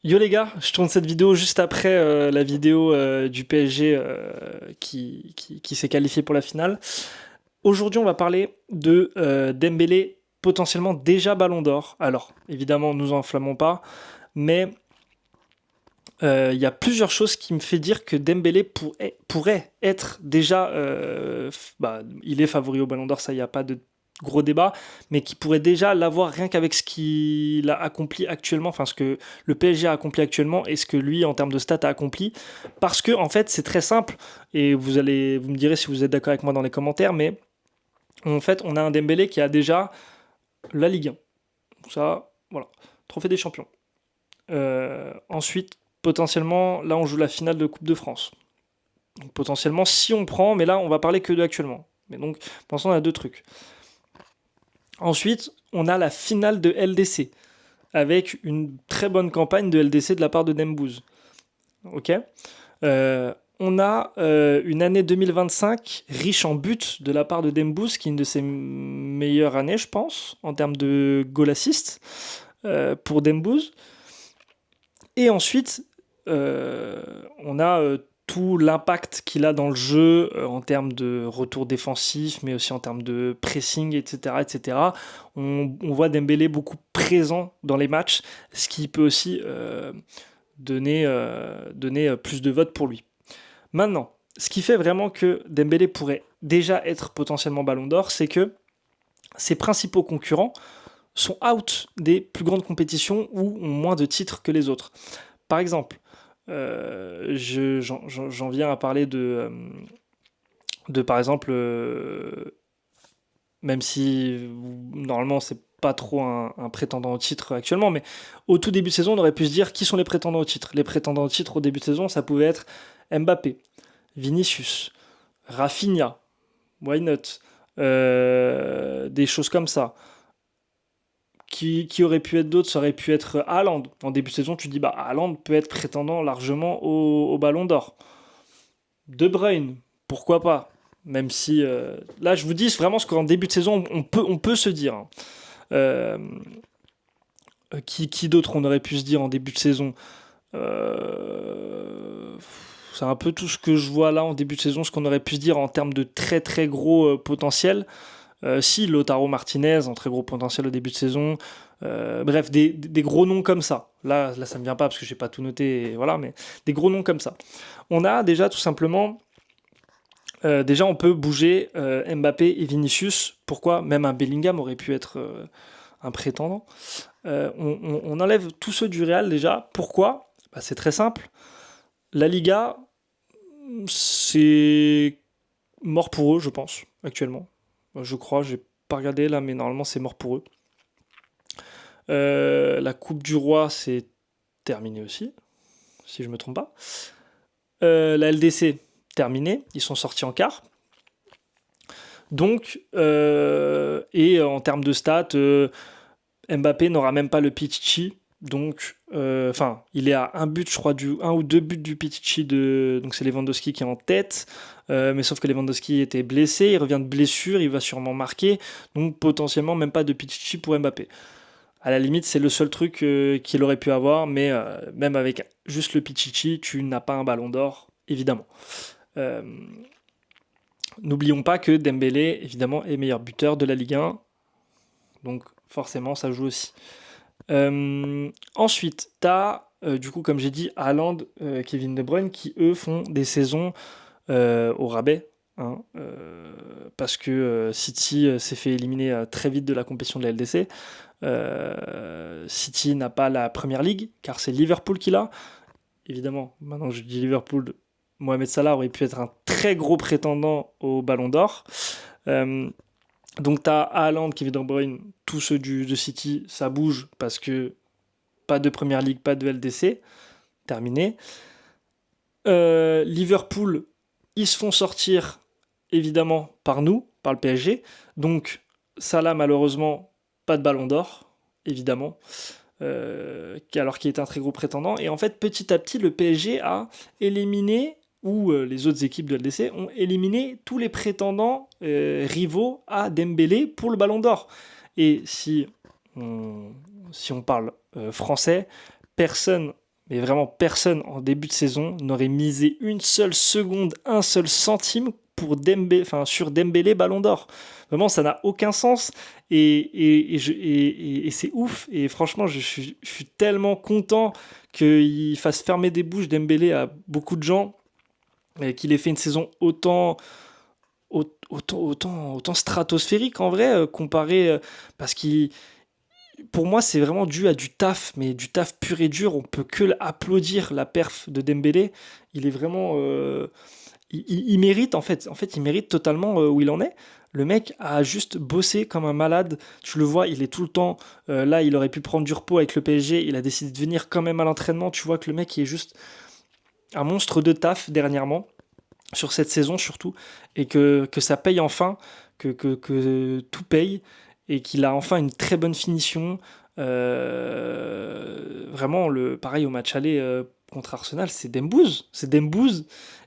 Yo les gars, je tourne cette vidéo juste après la vidéo du PSG qui s'est qualifié pour la finale. Aujourd'hui, on va parler de Dembélé potentiellement déjà Ballon d'Or. Alors, évidemment, nous enflammons pas, mais il y a plusieurs choses qui me fait dire que Dembélé pourrait être déjà, il est favori au Ballon d'Or, ça, il n'y a pas de gros débat, mais qui pourrait déjà l'avoir rien qu'avec ce qu'il a accompli actuellement, enfin ce que le PSG a accompli actuellement et ce que lui, en termes de stats, a accompli. Parce que, en fait, c'est très simple, et vous me direz si vous êtes d'accord avec moi dans les commentaires, mais en fait, on a un Dembélé qui a déjà la Ligue 1. Ça, voilà. Trophée des champions. Ensuite, potentiellement, là, on joue la finale de Coupe de France. Donc, potentiellement, si on prend, mais là, on va parler que de actuellement. Mais donc, pour l'instant, on a deux trucs. Ensuite, on a la finale de LDC, avec une très bonne campagne de LDC de la part de Dembouz. Ok. On a une année 2025 riche en buts de la part de Dembouz, qui est une de ses meilleures années, je pense, en termes de goal assist pour Dembouz. Et ensuite, on a tout l'impact qu'il a dans le jeu en termes de retour défensif, mais aussi en termes de pressing, etc. etc. On voit Dembélé beaucoup présent dans les matchs, ce qui peut aussi donner plus de votes pour lui. Maintenant, ce qui fait vraiment que Dembélé pourrait déjà être potentiellement Ballon d'Or, c'est que ses principaux concurrents sont out des plus grandes compétitions ou ont moins de titres que les autres. Par exemple, j'en viens à parler de par exemple, même si normalement c'est pas trop un prétendant au titre actuellement, mais au tout début de saison, on aurait pu se dire qui sont les prétendants au titre. Les prétendants au titre au début de saison, ça pouvait être Mbappé, Vinicius, Rafinha, why not, des choses comme ça. Qui aurait pu être d'autres? Ça aurait pu être Haaland. En début de saison, tu dis bah Haaland peut être prétendant largement au Ballon d'Or. De Bruyne, pourquoi pas? Même si là, je vous dis vraiment ce qu'en début de saison on peut se dire, hein. Euh, qui d'autre on aurait pu se dire en début de saison? Euh, c'est un peu tout ce que je vois là en début de saison, ce qu'on aurait pu se dire en termes de très très gros potentiel. Si, Lautaro Martinez, en très gros potentiel au début de saison. Bref, des gros noms comme ça. Là, ça me vient pas parce que j'ai pas tout noté, voilà, mais des gros noms comme ça. On a déjà tout simplement, déjà on peut bouger Mbappé et Vinicius. Pourquoi? Même un Bellingham aurait pu être un prétendant. On enlève tous ceux du Real déjà. Pourquoi? Bah, c'est très simple. La Liga, c'est mort pour eux, je pense, actuellement. Je crois, j'ai pas regardé là, mais normalement c'est mort pour eux. La Coupe du Roi, c'est terminé aussi, si je me trompe pas. La LDC, terminé. Ils sont sortis en quart. Donc, et en termes de stats, Mbappé n'aura même pas le Pichichi. Donc, il est à un but, je crois, un ou deux buts du Pichichi donc c'est Lewandowski qui est en tête. Mais sauf que Lewandowski était blessé, il revient de blessure, il va sûrement marquer. Donc, potentiellement, même pas de Pichichi pour Mbappé. À la limite, c'est le seul truc qu'il aurait pu avoir, mais même avec juste le Pichichi, tu n'as pas un ballon d'or, évidemment. Euh, N'oublions pas que Dembélé, évidemment, est meilleur buteur de la Ligue 1, donc forcément, ça joue aussi. Ensuite, tu as, du coup, comme j'ai dit, Haaland, Kevin De Bruyne, qui eux font des saisons au rabais, hein, parce que City s'est fait éliminer très vite de la compétition de la LDC. City n'a pas la première ligue, car c'est Liverpool qui l'a. Évidemment, maintenant que je dis Liverpool, Mohamed Salah aurait pu être un très gros prétendant au Ballon d'Or. Euh, donc tu as Haaland, Kevin De Bruyne, tous ceux de City, ça bouge parce que pas de première ligue, pas de LDC, terminé. Liverpool, ils se font sortir évidemment par nous, par le PSG. Donc Salah malheureusement pas de Ballon d'Or, évidemment. Alors qu'il est un très gros prétendant. Et en fait, petit à petit, le PSG a éliminé, ou les autres équipes de LDC ont éliminé tous les prétendants rivaux à Dembélé pour le Ballon d'Or. Et si on parle français, personne mais vraiment personne en début de saison n'aurait misé une seule seconde, un seul centime pour sur Dembélé Ballon d'Or. Vraiment, ça n'a aucun sens et c'est ouf. Et franchement, je suis tellement content qu'il fasse fermer des bouches Dembélé à beaucoup de gens et qu'il ait fait une saison autant stratosphérique en vrai, comparé. Parce qu'il pour moi, c'est vraiment dû à du taf, mais du taf pur et dur. On peut que applaudir la perf de Dembélé. Il est vraiment, il mérite en fait. En fait, il mérite totalement où il en est. Le mec a juste bossé comme un malade. Tu le vois, il est tout le temps là. Il aurait pu prendre du repos avec le PSG. Il a décidé de venir quand même à l'entraînement. Tu vois que le mec il est juste un monstre de taf dernièrement sur cette saison surtout, et que ça paye enfin, que tout paye, et qu'il a enfin une très bonne finition. Vraiment, pareil au match aller contre Arsenal, c'est Dembouz,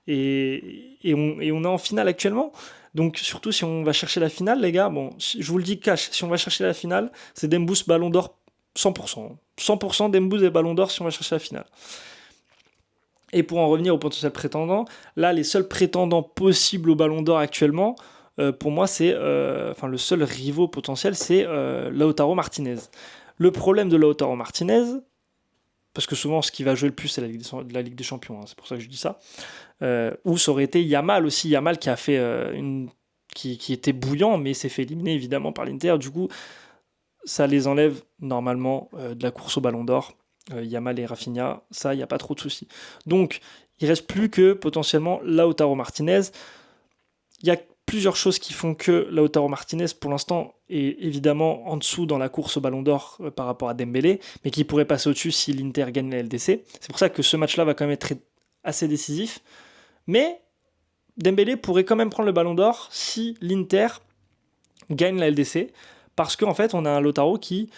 et on est en finale actuellement. Donc surtout si on va chercher la finale, les gars, bon, je vous le dis cash, si on va chercher la finale, c'est Dembouz Ballon d'Or 100%. 100% Dembouz et Ballon d'Or si on va chercher la finale. Et pour en revenir aux potentiels prétendants, là, les seuls prétendants possibles au Ballon d'Or actuellement, pour moi, le seul rivaux potentiel, c'est Lautaro Martinez. Le problème de Lautaro Martinez, parce que souvent, ce qui va jouer le plus, c'est la Ligue des Champions, hein, c'est pour ça que je dis ça, ou ça aurait été Yamal aussi, Yamal qui a fait qui était bouillant, mais s'est fait éliminer évidemment par l'Inter. Du coup, ça les enlève normalement de la course au Ballon d'Or. Yamal et Rafinha, ça, il n'y a pas trop de soucis. Donc, il reste plus que potentiellement Lautaro Martinez. Il y a plusieurs choses qui font que Lautaro Martinez, pour l'instant, est évidemment en dessous dans la course au Ballon d'Or par rapport à Dembélé, mais qui pourrait passer au-dessus si l'Inter gagne la LDC. C'est pour ça que ce match-là va quand même être assez décisif. Mais Dembélé pourrait quand même prendre le Ballon d'Or si l'Inter gagne la LDC, parce qu'en fait, on a un Lautaro qui,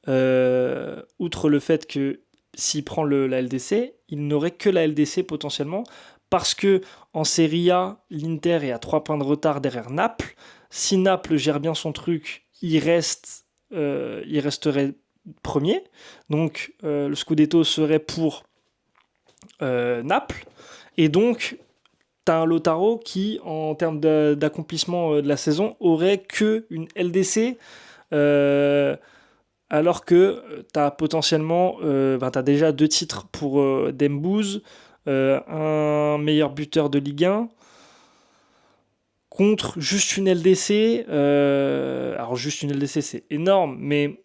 outre le fait que s'il prend la LDC, il n'aurait que la LDC potentiellement, parce que en Serie A, l'Inter est à 3 points de retard derrière Naples. Si Naples gère bien son truc, il resterait premier. Donc le Scudetto serait pour Naples. Et donc, tu as un Lautaro qui, en termes d'accomplissement de la saison, aurait que une LDC. Alors que tu as potentiellement t'as déjà 2 titres pour Dembouz, un meilleur buteur de Ligue 1, contre juste une LDC. Alors juste une LDC, c'est énorme, mais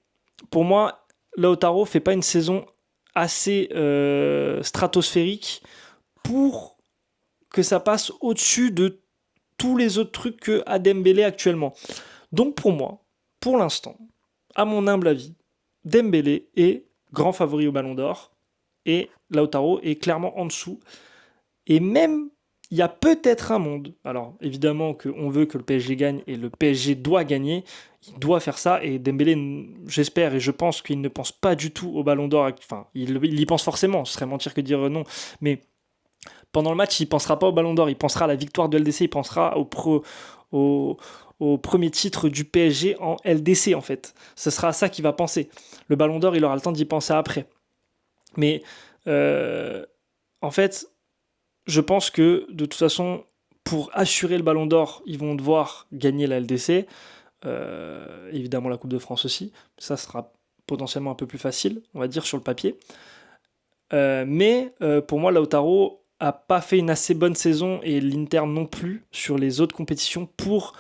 pour moi, Lautaro fait pas une saison assez stratosphérique pour que ça passe au-dessus de tous les autres trucs que a Dembélé actuellement. Donc pour moi, pour l'instant, à mon humble avis, Dembélé est grand favori au Ballon d'Or et Lautaro est clairement en dessous. Et même, il y a peut-être un monde. Alors évidemment qu'on veut que le PSG gagne et le PSG doit gagner. Il doit faire ça et Dembélé, j'espère et je pense qu'il ne pense pas du tout au Ballon d'Or. Enfin, il y pense forcément, ce serait mentir que de dire non. Mais pendant le match, il ne pensera pas au Ballon d'Or, il pensera à la victoire de LDC, il pensera au premier titre du PSG en LDC en fait. Ce sera à ça qu'il va penser. Le Ballon d'Or, il aura le temps d'y penser après. Mais en fait, je pense que de toute façon, pour assurer le Ballon d'Or, ils vont devoir gagner la LDC. Évidemment la Coupe de France aussi. Ça sera potentiellement un peu plus facile, on va dire, sur le papier. Mais pour moi, Lautaro a pas fait une assez bonne saison et l'Inter non plus sur les autres compétitions pour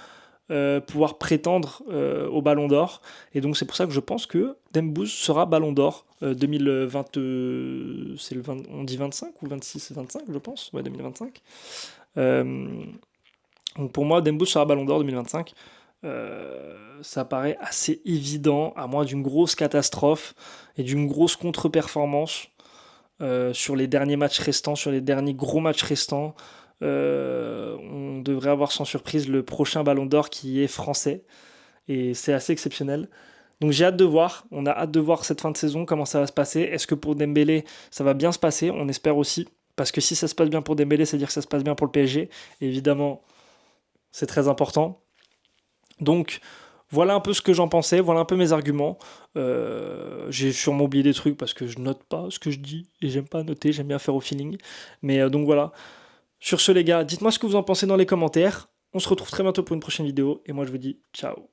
pouvoir prétendre au Ballon d'Or. Et donc c'est pour ça que je pense que Dembouz sera Ballon d'Or 2020. C'est le 20, on dit 25 ou 26 et 25, je pense. Ouais, 2025. Donc pour moi, Dembouz sera Ballon d'Or 2025. Ça paraît assez évident, à moins d'une grosse catastrophe et d'une grosse contre-performance. Sur les derniers matchs restants, sur les derniers gros matchs restants, on devrait avoir sans surprise le prochain Ballon d'Or qui est français. Et c'est assez exceptionnel. Donc j'ai hâte de voir. On a hâte de voir cette fin de saison, comment ça va se passer. Est-ce que pour Dembélé, ça va bien se passer? On espère aussi. Parce que si ça se passe bien pour Dembélé, c'est-à-dire que ça se passe bien pour le PSG. Et évidemment, c'est très important. Donc Voilà un peu ce que j'en pensais, voilà un peu mes arguments. J'ai sûrement oublié des trucs parce que je note pas ce que je dis et j'aime pas noter, j'aime bien faire au feeling. Mais donc voilà. Sur ce les gars, dites-moi ce que vous en pensez dans les commentaires. On se retrouve très bientôt pour une prochaine vidéo et moi je vous dis ciao.